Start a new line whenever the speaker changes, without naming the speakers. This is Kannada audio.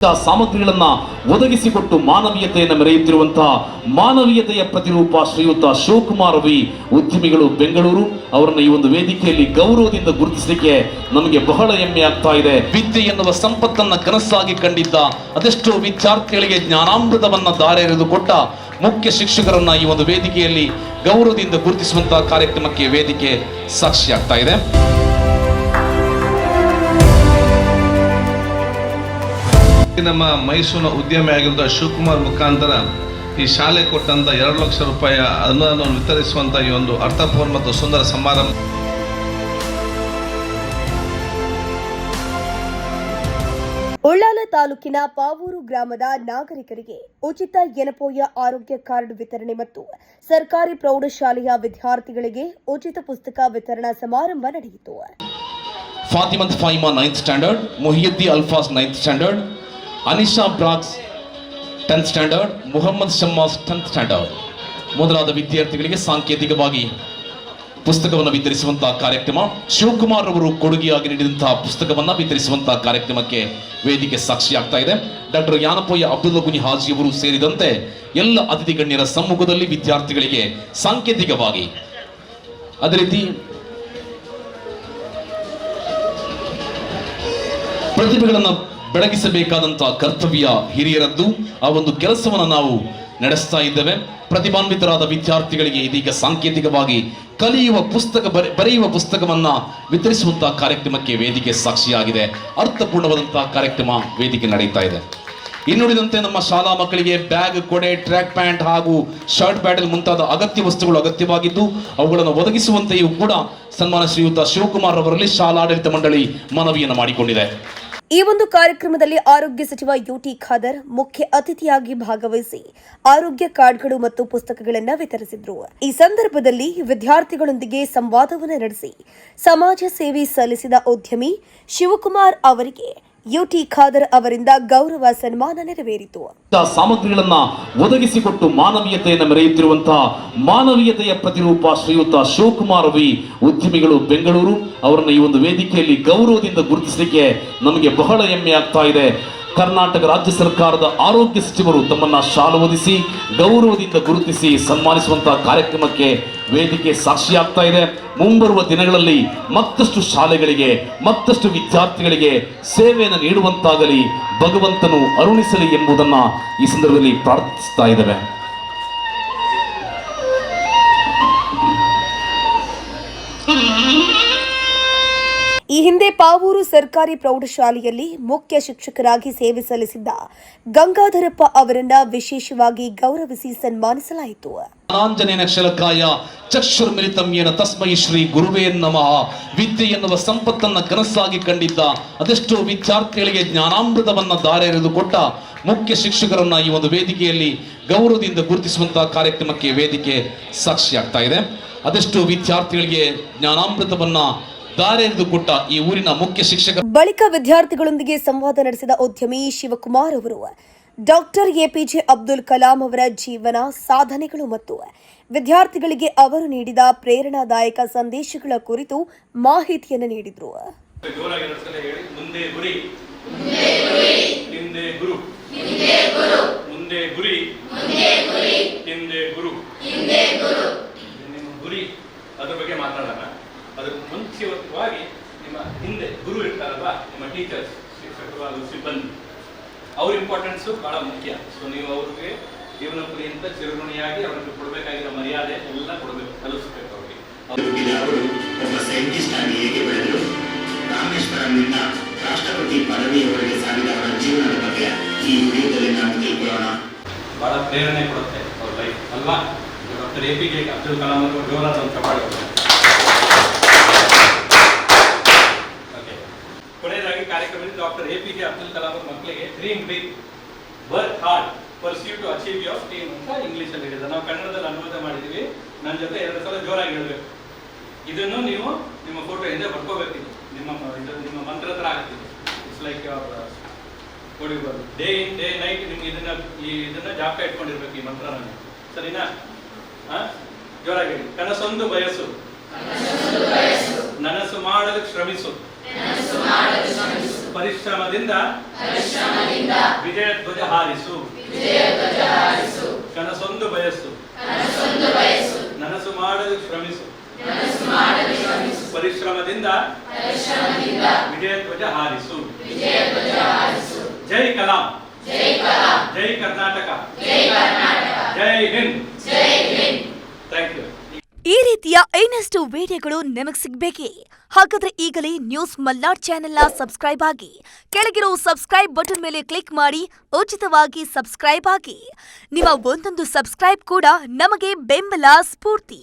ಸಾಮಗ್ರಿಗಳನ್ನ ಒದಗಿಸಿಕೊಟ್ಟು ಮಾನವೀಯತೆಯನ್ನು ಮೆರೆಯುತ್ತಿರುವಂತಹ ಮಾನವೀಯತೆಯ ಪ್ರತಿರೂಪ ಶ್ರೀಯುತ ಶಿವಕುಮಾರ್ ರವಿ ಉದ್ಯಮಿಗಳು ಬೆಂಗಳೂರು ಅವರನ್ನು ಈ ಒಂದು ವೇದಿಕೆಯಲ್ಲಿ ಗೌರವದಿಂದ ಗುರುತಿಸಲಿಕ್ಕೆ ನಮಗೆ ಬಹಳ ಹೆಮ್ಮೆ ಆಗ್ತಾ ಇದೆ. ವಿದ್ಯೆ ಎನ್ನುವ ಸಂಪತ್ತನ್ನ ಕನಸಾಗಿ ಕಂಡಿದ್ದ ಅದೆಷ್ಟೋ ವಿದ್ಯಾರ್ಥಿಗಳಿಗೆ ಜ್ಞಾನಾಮೃತವನ್ನ ದಾರೆ ಎರೆದುಕೊಟ್ಟ ಮುಖ್ಯ ಶಿಕ್ಷಕರನ್ನ ಈ ಒಂದು ವೇದಿಕೆಯಲ್ಲಿ ಗೌರವದಿಂದ ಗುರುತಿಸುವಂತಹ ಕಾರ್ಯಕ್ರಮಕ್ಕೆ ವೇದಿಕೆ ಸಾಕ್ಷಿಯಾಗ್ತಾ ಇದೆ.
ನಮ್ಮ ಮೈಸೂರಿನ ಉದ್ಯಮಿ ಆಗಿರುವ ಶಿವಕುಮಾರ್ ಮುಖಾಂತರ ಈ ಶಾಲೆ ಕೊಟ್ಟಂತ 2 ಲಕ್ಷ ರೂಪಾಯಿ ಅನುದಾನವನ್ನು ವಿತರಿಸುವಂತ ಈ ಒಂದು ಅರ್ಥಪೂರ್ಣ ಮತ್ತು ಸುಂದರ ಸಮಾರಂಭ.
ಉಳ್ಳಾಲ ತಾಲೂಕಿನ ಪಾವೂರು ಗ್ರಾಮದ ನಾಗರಿಕರಿಗೆ ಉಚಿತ ಎನಪೋಯ ಆರೋಗ್ಯ ಕಾರ್ಡ್ ವಿತರಣೆ ಮತ್ತು ಸರ್ಕಾರಿ ಪ್ರೌಢಶಾಲೆಯ ವಿದ್ಯಾರ್ಥಿಗಳಿಗೆ ಉಚಿತ ಪುಸ್ತಕ ವಿತರಣಾ ಸಮಾರಂಭ ನಡೆಯಿತು.
Fatimath Faima 9th standard, Muhiyuddin Alfas 9th standard, Anisha ಬ್ರಾಕ್ಸ್ 10th standard, Muhammad Shammas 10th standard ಮೊದಲಾದ ವಿದ್ಯಾರ್ಥಿಗಳಿಗೆ ಸಾಂಕೇತಿಕವಾಗಿ ಪುಸ್ತಕವನ್ನು ವಿತರಿಸುವಂತಹ ಕಾರ್ಯಕ್ರಮ. ಶಿವಕುಮಾರ್ ಅವರು ಕೊಡುಗೆಯಾಗಿ ನೀಡಿದಂತಹ ಪುಸ್ತಕವನ್ನು ವಿತರಿಸುವಂತಹ ಕಾರ್ಯಕ್ರಮಕ್ಕೆ ವೇದಿಕೆ ಸಾಕ್ಷಿಯಾಗ್ತಾ ಇದೆ. ಡಾಕ್ಟರ್ ಯಾನಪೋಯ ಅಬ್ದುಲ್ಲಾ ಗುನಿ ಹಾಜಿ ಅವರು ಸೇರಿದಂತೆ ಎಲ್ಲ ಅತಿಥಿ ಗಣ್ಯರ ಸಮ್ಮುಖದಲ್ಲಿ ವಿದ್ಯಾರ್ಥಿಗಳಿಗೆ ಸಾಂಕೇತಿಕವಾಗಿ ಅದೇ ರೀತಿ ಪ್ರತಿಭೆಗಳನ್ನು ಬೆಳಗಿಸಬೇಕಾದಂತಹ ಕರ್ತವ್ಯ ಹಿರಿಯರದ್ದು. ಆ ಒಂದು ಕೆಲಸವನ್ನು ನಾವು ನಡೆಸ್ತಾ ಇದ್ದೇವೆ. ಪ್ರತಿಭಾನ್ವಿತರಾದ ವಿದ್ಯಾರ್ಥಿಗಳಿಗೆ ಇದೀಗ ಸಾಂಕೇತಿಕವಾಗಿ ಕಲಿಯುವ ಪುಸ್ತಕ ಬರೆಯುವ ಪುಸ್ತಕವನ್ನ ವಿತರಿಸುವಂತಹ ಕಾರ್ಯಕ್ರಮಕ್ಕೆ ವೇದಿಕೆ ಸಾಕ್ಷಿಯಾಗಿದೆ. ಅರ್ಥಪೂರ್ಣವಾದಂತಹ ಕಾರ್ಯಕ್ರಮ ವೇದಿಕೆ ನಡೀತಾ ಇದೆ. ಇನ್ನುಳಿದಂತೆ ನಮ್ಮ ಶಾಲಾ ಮಕ್ಕಳಿಗೆ ಬ್ಯಾಗ್, ಕೊಡೆ, ಟ್ರ್ಯಾಕ್ ಪ್ಯಾಂಟ್ ಹಾಗೂ ಶರ್ಟ್ ಬ್ಯಾಟಲ್ ಮುಂತಾದ ಅಗತ್ಯ ವಸ್ತುಗಳು ಅಗತ್ಯವಾಗಿದ್ದು ಅವುಗಳನ್ನು ಒದಗಿಸುವಂತೆಯೂ ಕೂಡ ಸನ್ಮಾನ ಶ್ರೀಯುತ ಶಿವಕುಮಾರ್ ಅವರಲ್ಲಿ ಶಾಲಾಡಳಿತ ಮಂಡಳಿ ಮನವಿಯನ್ನು ಮಾಡಿಕೊಂಡಿದೆ.
ಈ ಒಂದು ಕಾರ್ಯಕ್ರಮದಲ್ಲಿ ಆರೋಗ್ಯ ಸಚಿವ ಯುಟಿ ಖಾದರ್ ಮುಖ್ಯ ಅತಿಥಿಯಾಗಿ ಭಾಗವಹಿಸಿ ಆರೋಗ್ಯ ಕಾರ್ಡ್ಗಳು ಮತ್ತು ಪುಸ್ತಕಗಳನ್ನು ವಿತರಿಸಿದರು. ಈ ಸಂದರ್ಭದಲ್ಲಿ ವಿದ್ಯಾರ್ಥಿಗಳೊಂದಿಗೆ ಸಂವಾದವನ್ನು ನಡೆಸಿ ಸಮಾಜ ಸೇವೆ ಸಲ್ಲಿಸಿದ ಉದ್ಯಮಿ ಶಿವಕುಮಾರ್ ಅವರಿಗೆ ಯುಟಿ ಖಾದರ್ ಅವರಿಂದ ಗೌರವ ಸನ್ಮಾನ ನೆರವೇರಿತು.
ಸಾಮಗ್ರಿಗಳನ್ನ ಒದಗಿಸಿಕೊಟ್ಟು ಮಾನವೀಯತೆಯನ್ನು ಮೆರೆಯುತ್ತಿರುವಂತಹ ಮಾನವೀಯತೆಯ ಪ್ರತಿರೂಪ ಶ್ರೀಯುತ ಶಿವಕುಮಾರ್ ರವಿ ಉದ್ಯಮಿಗಳು ಬೆಂಗಳೂರು ಅವರನ್ನು ಈ ಒಂದು ವೇದಿಕೆಯಲ್ಲಿ ಗೌರವದಿಂದ ಗುರುತಿಸಲಿಕ್ಕೆ ನಮಗೆ ಬಹಳ ಹೆಮ್ಮೆ ಆಗ್ತಾ ಇದೆ. ಕರ್ನಾಟಕ ರಾಜ್ಯ ಸರ್ಕಾರದ ಆರೋಗ್ಯ ಸಚಿವರು ತಮ್ಮನ್ನ ಶಾಲು ಹೊದಿಸಿ ಗೌರವದಿಂದ ಗುರುತಿಸಿ ಸನ್ಮಾನಿಸುವಂತಹ ಕಾರ್ಯಕ್ರಮಕ್ಕೆ ವೇದಿಕೆ ಸಾಕ್ಷಿಯಾಗ್ತಾ ಇದೆ. ಮುಂಬರುವ ದಿನಗಳಲ್ಲಿ ಮತ್ತಷ್ಟು ಶಾಲೆಗಳಿಗೆ ಮತ್ತಷ್ಟು ವಿದ್ಯಾರ್ಥಿಗಳಿಗೆ ಸೇವೆಯನ್ನು ನೀಡುವಂತಾಗಲಿ, ಭಗವಂತನು ಅರುಣಿಸಲಿ ಎಂಬುದನ್ನ ಈ ಸಂದರ್ಭದಲ್ಲಿ ಪ್ರಾರ್ಥಿಸ್ತಾ ಇದ್ದೇವೆ.
ಈ ಹಿಂದೆ ಪಾವೂರು ಸರ್ಕಾರಿ ಪ್ರೌಢಶಾಲೆಯಲ್ಲಿ ಮುಖ್ಯ ಶಿಕ್ಷಕರಾಗಿ ಸೇವೆ ಸಲ್ಲಿಸಿದ್ದ ಗಂಗಾಧರಪ್ಪ ಅವರನ್ನ ವಿಶೇಷವಾಗಿ ಗೌರವಿಸಿ ಸನ್ಮಾನಿಸಲಾಯಿತು.
ಆಂಜನೇಯ ಶಲಕಾಯ ಚಕ್ಷುರ್ಮಿಲಿತಂ ಯೇನ ತಸ್ಮೈ ಶ್ರೀ ಗುರುವೇ ನಮಃ. ವಿದ್ಯೆ ಎನ್ನುವ ಸಂಪತ್ತನ್ನ ಕನಸಾಗಿ ಕಂಡಿದ್ದ ಅದೆಷ್ಟೋ ವಿದ್ಯಾರ್ಥಿಗಳಿಗೆ ಜ್ಞಾನಾಮೃತವನ್ನ ದಾರೆ ಎರೆದುಕೊಟ್ಟ ಮುಖ್ಯ ಶಿಕ್ಷಕರನ್ನ ಈ ಒಂದು ವೇದಿಕೆಯಲ್ಲಿ ಗೌರವದಿಂದ ಗುರುತಿಸುವಂತಹ ಕಾರ್ಯಕ್ರಮಕ್ಕೆ ವೇದಿಕೆ ಸಾಕ್ಷಿಯಾಗ್ತಾ ಇದೆ. ಅದೆಷ್ಟೋ ವಿದ್ಯಾರ್ಥಿಗಳಿಗೆ ಜ್ಞಾನಾಮೃತವನ್ನ ದಾರೆ ಎರೆದುಕೊಟ್ಟ ಈ ಊರಿನ ಮುಖ್ಯ ಶಿಕ್ಷಕ.
ಬಳಿಕ ವಿದ್ಯಾರ್ಥಿಗಳೊಂದಿಗೆ ಸಂವಾದ ನಡೆಸಿದ ಉದ್ಯಮಿ ಶಿವಕುಮಾರ್ ಅವರು ಡಾಕ್ಟರ್ ಎಪಿಜೆ ಅಬ್ದುಲ್ ಕಲಾಂ ಅವರ ಜೀವನ ಸಾಧನೆಗಳು ಮತ್ತು ವಿದ್ಯಾರ್ಥಿಗಳಿಗೆ ಅವರು ನೀಡಿದ ಪ್ರೇರಣಾದಾಯಕ ಸಂದೇಶಗಳ ಕುರಿತು ಮಾಹಿತಿಯನ್ನು ನೀಡಿದರು.
ಅದರ ಬಗ್ಗೆ ಮಾತಾಡೋಣ. ಅದರ ಮುಂಚಿತವಾಗಿ ನಿಮ್ಮ ಹಿಂದೆ ಗುರು ಇರ್ತಾರಲ್ವಾ, ನಿಮ್ಮ ಟೀಚರ್ಸ್, ಶಿಕ್ಷಕರು, ಸಿಬ್ಬಂದಿ, ಅವ್ರ ಇಂಪಾರ್ಟೆನ್ಸು ಬಹಳ ಮುಖ್ಯ. ಸೊ ನೀವು ಅವ್ರಿಗೆ ಜೀವನ ಪರ್ಯಂತ ಚಿರಋಣಿಯಾಗಿ ಅವರಿಗೆ ಕೊಡಬೇಕಾಗಿರೋ ಮರ್ಯಾದೆ ಎಲ್ಲ ಕೊಡಬೇಕು, ಕಲಿಸ್ಬೇಕು ಅವ್ರಿಗೆ.
ಅವರು ಒಬ್ಬ ಸೈಂಟಿಸ್ಟ್ ಆಗಿ ಹೇಗೆ ಬೆಳೆದರು, ರಾಮೇಶ್ವರಂನಿಂದ ರಾಷ್ಟ್ರಪತಿ ಪದವಿಯವರೆಗೆ ಸಾಗಿದ ಅವರ ಜೀವನದ ಬಗ್ಗೆ ಈ ವಿಡಿಯೋದಲ್ಲಿ ನಾವು ತಿಳ್ಕೊಳ್ಳೋಣ.
ಬಹಳ ಪ್ರೇರಣೆ ಕೊಡುತ್ತೆ ಅವ್ರ ಲೈಫ್ ಅಲ್ವಾ. ಡಾಕ್ಟರ್ ಎಪಿಜೆ ಅಬ್ದುಲ್ ಕಲಾಂ ಅವರು ಜೋರಾದ ಒಂದು ಚಪ್ಪಾಳೆ. ಕೊನೆಯದಾಗಿ ಕಾರ್ಯಕ್ರಮದಲ್ಲಿ ಡಾಕ್ಟರ್ ಎಪಿಜೆ ಅಬ್ದುಲ್ ಕಲಾಂ ಅವರ ಮಕ್ಕಳಿಗೆ dream big, work hard, pursue to achieve your dream ಅಂತ ಇಂಗ್ಲಿಷ್ ಅಲ್ಲಿ ಹೇಳಿದ್ದಾರೆ. ನಾವು ಕನ್ನಡದಲ್ಲಿ ಅನುವಾದ ಮಾಡಿದೀವಿ. ನನ್ನ ಜೊತೆ 2 ಸಲ ಜೋರಾಗಿ ಹೇಳಬೇಕು. ಇದನ್ನು ನೀವು ನಿಮ್ಮ ಫೋಟೋ ಹಿಂದೆ ಬರ್ಕೋಬೇಕು. ನಿಮ್ಮ ಮಂತ್ರ ಹತ್ರ ಆಗ್ತಿದೆ. It's like your day in day night ನಿಮ್ಗೆ ಇದನ್ನ ಜಾಪ ಇಟ್ಕೊಂಡಿರ್ಬೇಕು ಈ ಮಂತ್ರ. ಸರಿನಾ? ಜೋರಾಗಿ ಹೇಳಿ. ಕನಸೊಂದು ಬಯಸು, ನನಸು ಮಾಡಲು ಶ್ರಮಿಸು, ಪರಿಶ್ರಮದಿಂದ ವಿಜಯ ಧ್ವಜ ಹಾರಿಸು. ಕನಸೊಂದು ಬಯಸು, ನನಸು ಮಾಡಲು ಶ್ರಮಿಸು. ಪರಿಶ್ರಮದಿಂದ ವಿಜಯ ಧ್ವಜ ಹಾರಿಸು. ಜೈ ಕಲಾಂ, ಜೈ ಕರ್ನಾಟಕ, ಜೈ ಹಿಂದ್. Thank you.
ಈ ರೀತಿಯ ಇನ್ನಷ್ಟು ವಿಡಿಯೋಗಳು ನಿಮಗೆ ಸಿಗಬೇಕೇ? ಹಾಗಾದ್ರೆ ಈಗಲೇ ನ್ಯೂಸ್ ಮಲ್ನಾಡ್ ಚಾನೆಲ್ನ ಸಬ್ಸ್ಕ್ರೈಬ್ ಆಗಿ, ಕೆಳಗಿರೋ ಸಬ್ಸ್ಕ್ರೈಬ್ ಬಟನ್ ಮೇಲೆ ಕ್ಲಿಕ್ ಮಾಡಿ ಉಚಿತವಾಗಿ ಸಬ್ಸ್ಕ್ರೈಬ್ ಆಗಿ. ನಿಮ್ಮ ಒಂದೊಂದು ಸಬ್ಸ್ಕ್ರೈಬ್ ಕೂಡ ನಮಗೆ ಬೆಂಬಲ, ಸ್ಫೂರ್ತಿ.